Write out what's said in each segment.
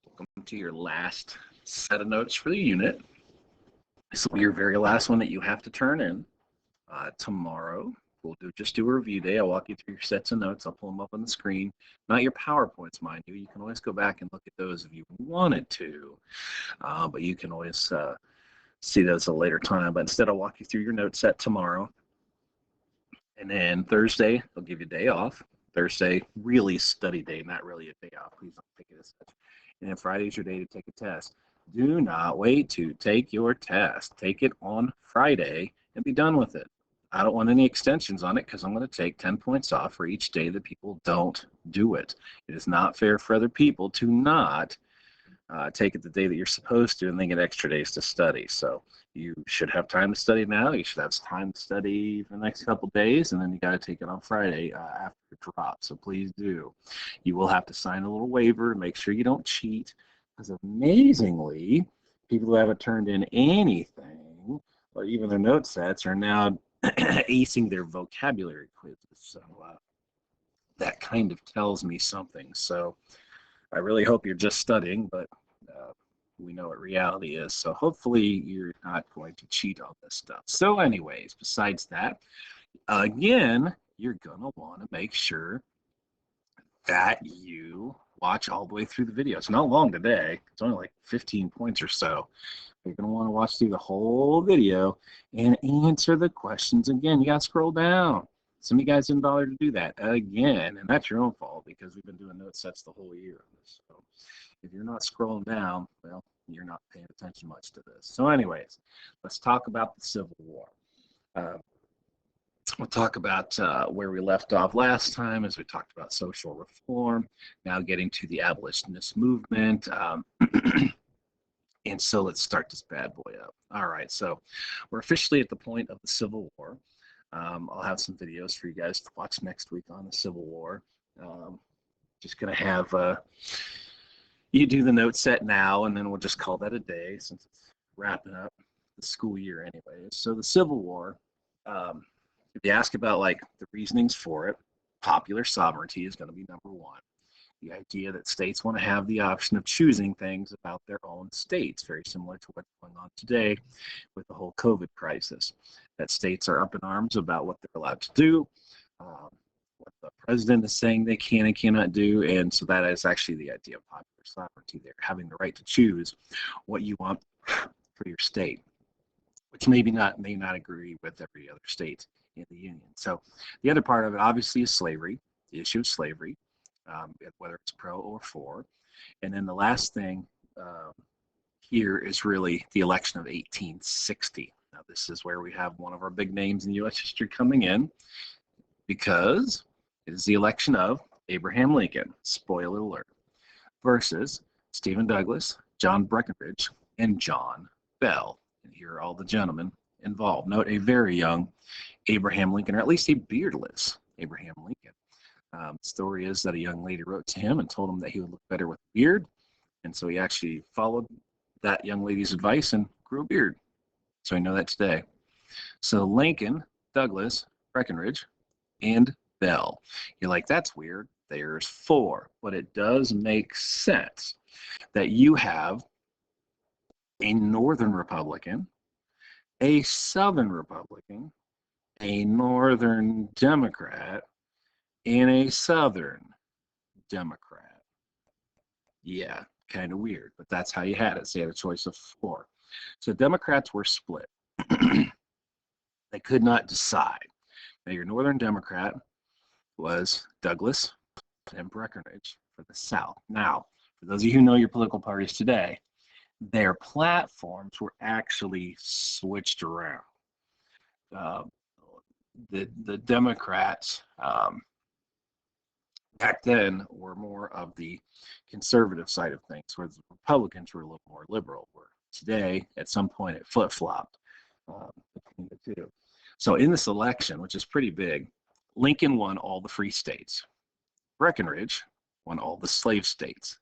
Welcome to your last set of notes for the unit. This will be your very last one that you have to turn in. Tomorrow, we'll just do a review day. I'll walk you through your sets of notes. I'll pull them up on the screen. Not your PowerPoints, mind you. You can always go back and look at those if you wanted to, but you can always see those at a later time. But instead, I'll walk you through your note set tomorrow. And then Thursday, I'll give you a day off. Thursday, really study day, not really a day off. Please don't take it as such. And then Friday's your day to take a test. Do not wait to take your test. Take it on Friday and be done with it. I don't want any extensions on it because I'm going to take 10 points off for each day that people don't do it. It is not fair for other people to not take it the day that you're supposed to and then get extra days to study. So you should have time to study now. You should have time to study for the next couple days, and then you got to take it on Friday after it drops. So please do. You will have to sign a little waiver. Make sure you don't cheat, because amazingly, people who haven't turned in anything or even their note sets are now acing their vocabulary quizzes. So that kind of tells me something. So I really hope you're just studying, but we know what reality is. So hopefully you're not going to cheat on this stuff. So anyways, besides that, again, you're going to want to make sure that you watch all the way through the video. It's not long today. It's only like 15 points or so. You're going to want to watch through the whole video and answer the questions again. You got to scroll down. Some of you guys didn't bother to do that again, and that's your own fault because we've been doing note sets the whole year. So if you're not scrolling down, well, you're not paying attention much to this. So anyways, let's talk about the Civil War. We'll talk about where we left off last time as we talked about social reform, now getting to the abolitionist movement. And so let's start this bad boy up. All right, so we're officially at the point of the Civil War. I'll have some videos for you guys to watch next week on the Civil War. Just going to have you do the note set now, and then we'll just call that a day since it's wrapping up the school year anyways. So the Civil War, if you ask about like the reasonings for it, popular sovereignty is going to be number one. The idea that states want to have the option of choosing things about their own states, very similar to what's going on today with the whole COVID crisis. That states are up in arms about what they're allowed to do, what the president is saying they can and cannot do, and so that is actually the idea of popular sovereignty there, having the right to choose what you want for your state, which may not agree with every other state in the Union. So the other part of it obviously is slavery, the issue of slavery. Whether it's pro or for. And then the last thing here is really the election of 1860. Now, this is where we have one of our big names in U.S. history coming in because it is the election of Abraham Lincoln, spoiler alert, versus Stephen Douglas, John Breckinridge, and John Bell. And here are all the gentlemen involved. Note a very young Abraham Lincoln, or at least a beardless Abraham Lincoln. The story is that a young lady wrote to him and told him that he would look better with a beard. And so he actually followed that young lady's advice and grew a beard. So I know that today. So Lincoln, Douglas, Breckinridge, and Bell. You're like, that's weird. There's four. But it does make sense that you have a Northern Republican, a Southern Republican, a Northern Democrat, and a Southern Democrat. Yeah, kind of weird, but that's how you had it. So you had a choice of four. So Democrats were split. They could not decide. Now your Northern Democrat was Douglas and Breckinridge for the South. Now, for those of you who know your political parties today, their platforms were actually switched around. The Democrats back then were more of the conservative side of things, whereas the Republicans were a little more liberal. Where today, at some point, it flip-flopped between the two. So in this election, which is pretty big, Lincoln won all the free states. Breckinridge won all the slave states.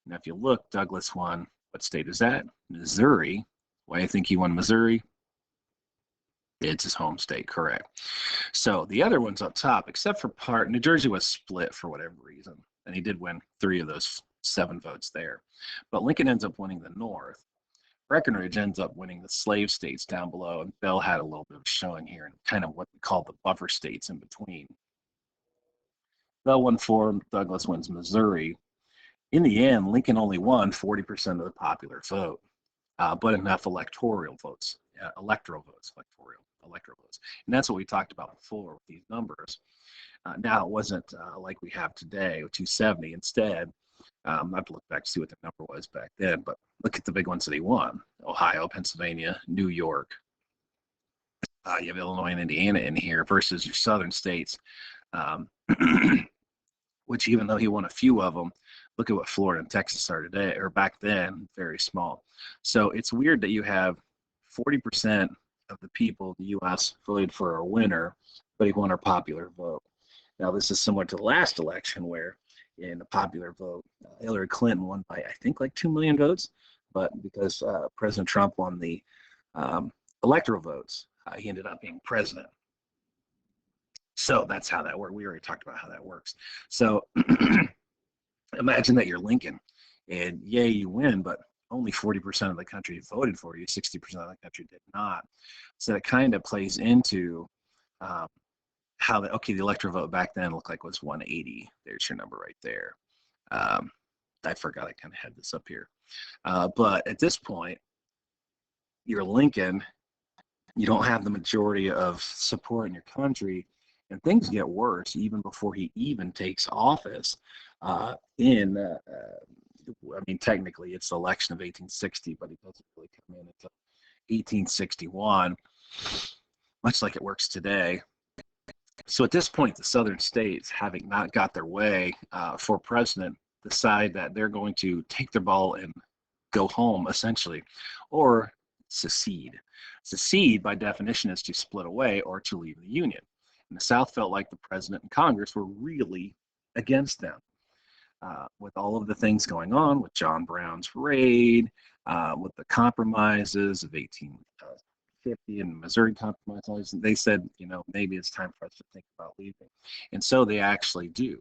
Now, if you look, Douglas won, what state is that? Missouri. Why do you think he won Missouri? It's his home state, correct. So the other ones up top, except for New Jersey was split for whatever reason, and he did win 3 of those 7 votes there. But Lincoln ends up winning the North. Breckinridge ends up winning the slave states down below, and Bell had a little bit of showing here and kind of what we call the buffer states in between. Bell won 4, Douglas wins Missouri. In the end, Lincoln only won 40% of the popular vote, but enough electoral votes, electoral votes. And that's what we talked about before with these numbers. Now, it wasn't like we have today with 270. Instead, I have to look back to see what the number was back then, but look at the big ones that he won: Ohio, Pennsylvania, New York. You have Illinois and Indiana in here versus your southern states, which even though he won a few of them, look at what Florida and Texas are today, or back then, very small. So it's weird that you have 40% of the people in the U.S. voted for a winner, but he won our popular vote. Now, this is similar to the last election where in the popular vote, Hillary Clinton won by, I think, like 2 million votes, but because President Trump won the electoral votes, he ended up being president. So that's how that works. We already talked about how that works. So imagine that you're Lincoln, and yay, you win, but only 40% of the country voted for you, 60% of the country did not. So it kind of plays into how the electoral vote back then looked like was 180. There's your number right there. I forgot I kind of had this up here. But at this point, you're Lincoln, you don't have the majority of support in your country, and things get worse even before he even takes office. I mean, technically it's the election of 1860, but he doesn't really come in until 1861, much like it works today. So at this point, the southern states, having not got their way for president, decide that they're going to take their ball and go home, essentially, or secede. Secede, by definition, is to split away or to leave the Union. And the South felt like the president and Congress were really against them. With all of the things going on, with John Brown's raid, with the compromises of 1850 and Missouri Compromise, they said, maybe it's time for us to think about leaving. And so they actually do.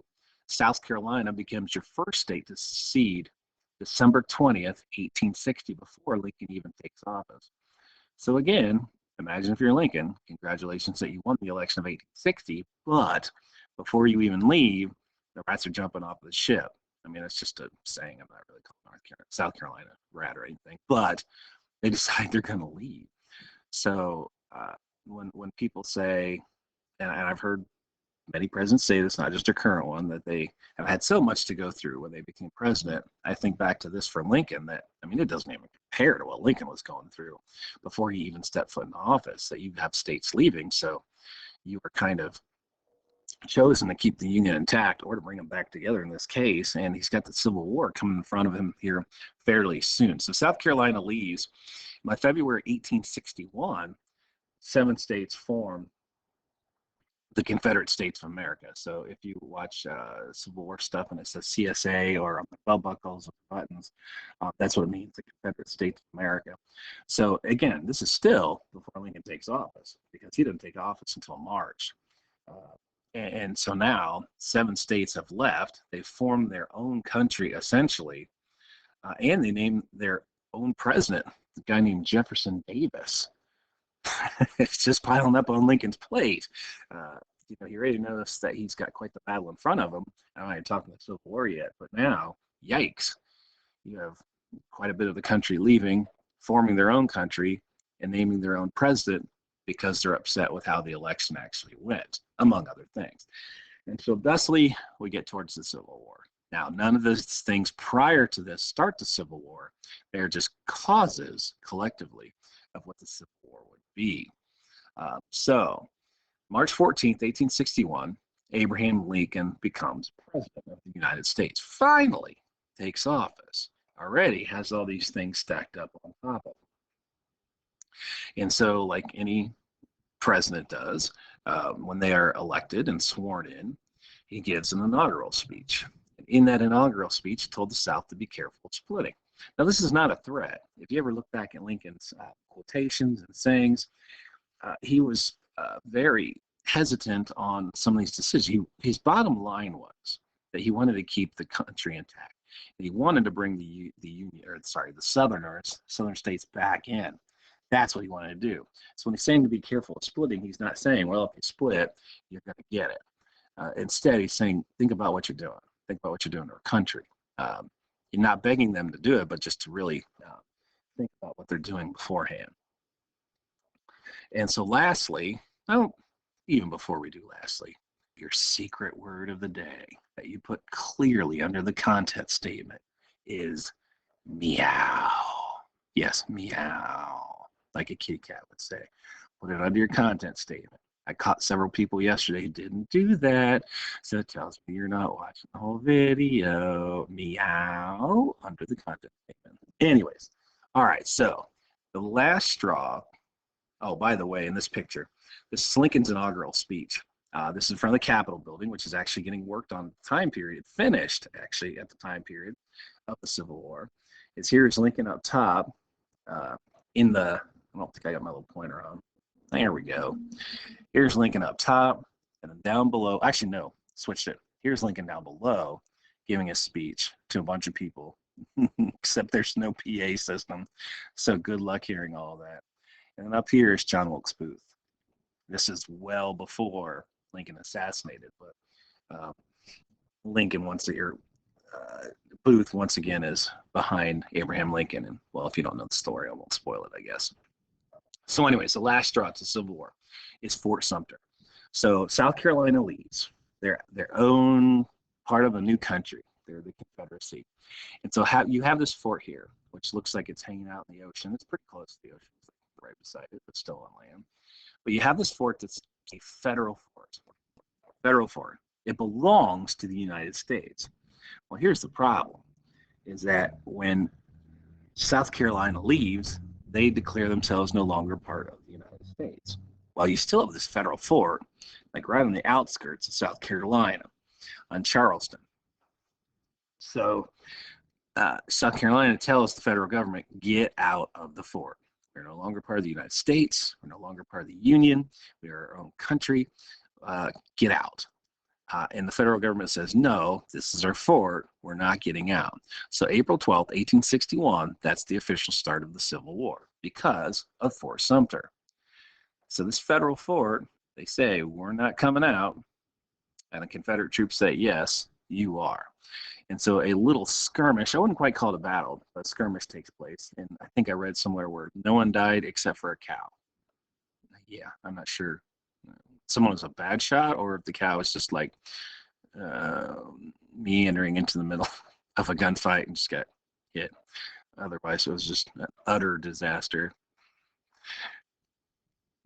South Carolina becomes your first state to secede December 20th, 1860, before Lincoln even takes office. So again, imagine if you're Lincoln, congratulations that you won the election of 1860, but before you even leave, the rats are jumping off the ship. I mean, it's just a saying. I'm not really calling South Carolina rat or anything, but they decide they're going to leave. So when people say, and I've heard many presidents say this, not just a current one, that they have had so much to go through when they became president. I think back to this for Lincoln that, I mean, it doesn't even compare to what Lincoln was going through before he even stepped foot in office, that you have states leaving. So you were kind of chosen to keep the Union intact or to bring them back together in this case. And he's got the Civil War coming in front of him here fairly soon. So South Carolina leaves. By February 1861, 7 states form the Confederate States of America. So if you watch Civil War stuff and it says CSA or on the belt buckles or buttons, that's what it means, the Confederate States of America. So again, this is still before Lincoln takes office, because he didn't take office until March. And so now 7 states have left. They've formed their own country essentially, and they named their own president, a guy named Jefferson Davis. It's just piling up on Lincoln's plate. You already noticed that he's got quite the battle in front of him. I'm not talking the Civil War yet, but now, yikes, you have quite a bit of the country leaving, forming their own country, and naming their own president because they're upset with how the election actually went, among other things. And so thusly, we get towards the Civil War. Now, none of those things prior to this start the Civil War. They're just causes, collectively, of what the Civil War would be. So, March 14th, 1861, Abraham Lincoln becomes president of the United States. Finally takes office. Already has all these things stacked up on top of it. And so, like any president does, when they are elected and sworn in, he gives an inaugural speech. In that inaugural speech, he told the South to be careful of splitting. Now, this is not a threat. If you ever look back at Lincoln's quotations and sayings, he was very hesitant on some of these decisions. His bottom line was that he wanted to keep the country intact. And he wanted to bring the Union, or sorry, the Southern states back in. That's what he wanted to do. So when he's saying to be careful of splitting, he's not saying, well, if you split, you're going to get it. Instead, he's saying, think about what you're doing. Think about what you're doing to our country. You're not begging them to do it, but just to really think about what they're doing beforehand. And so lastly, even before we do lastly, your secret word of the day that you put clearly under the content statement is meow. Yes, meow, like a kitty cat would say. Put it under your content statement. I caught several people yesterday who didn't do that, so it tells me you're not watching the whole video. Meow under the content statement. Anyways, all right, so the last straw. Oh, by the way, in this picture, this is Lincoln's inaugural speech. This is in front of the Capitol building, which is actually getting worked on time period, finished actually at the time period of the Civil War. Here's Lincoln up top in the, I don't think I got my little pointer on. There we go. Here's Lincoln up top, and then down below, actually no, switched it. Here's Lincoln down below giving a speech to a bunch of people, except there's no PA system. So good luck hearing all that. And then up here is John Wilkes Booth. This is well before Lincoln assassinated, but Lincoln Booth once again is behind Abraham Lincoln. And well, if you don't know the story, I won't spoil it, I guess. So anyways, the last straw to the Civil War is Fort Sumter. So South Carolina leads their own part of a new country. They're the Confederacy. And so you have this fort here, which looks like it's hanging out in the ocean. It's pretty close to the ocean. It's like right beside it, but still on land. But you have this fort that's a federal fort. Federal fort. It belongs to the United States. Well, here's the problem, is that when South Carolina leaves, they declare themselves no longer part of the United States. While you still have this federal fort, like right on the outskirts of South Carolina, on Charleston. So South Carolina tells the federal government, get out of the fort. We're no longer part of the United States. We're no longer part of the Union. We are our own country. Get out. And the federal government says, no, this is our fort. We're not getting out. So April 12th, 1861, that's the official start of the Civil War because of Fort Sumter. So this federal fort, they say, we're not coming out. And the Confederate troops say, yes, you are. And so a little skirmish, I wouldn't quite call it a battle, but a skirmish takes place. And I think I read somewhere where no one died except for a cow. Yeah, I'm not sure. Someone was a bad shot or if the cow was just like meandering into the middle of a gunfight and just got hit. Otherwise, it was just an utter disaster.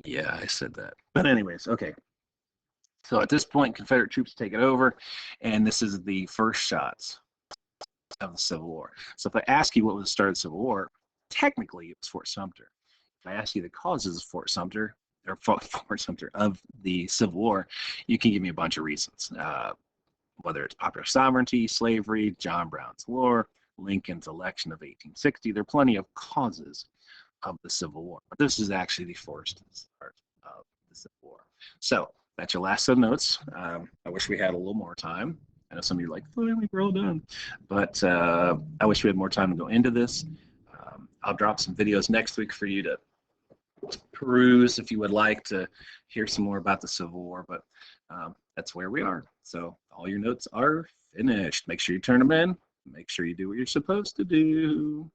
Yeah, I said that. But anyways, okay. So at this point, Confederate troops take it over, and this is the first shots of the Civil War. So if I ask you what was the start of the Civil War, technically it was Fort Sumter. If I ask you the causes of Fort Sumter, or Fort Sumter of the Civil War, you can give me a bunch of reasons. Whether it's popular sovereignty, slavery, John Brown's War, Lincoln's election of 1860, there are plenty of causes of the Civil War. But this is actually the first start of the Civil War. So that's your last set of notes. I wish we had a little more time. I know some of you are like, finally, we're all done. But I wish we had more time to go into this. I'll drop some videos next week for you to peruse if you would like to hear some more about the Civil War. But that's where we are. So all your notes are finished. Make sure you turn them in. Make sure you do what you're supposed to do.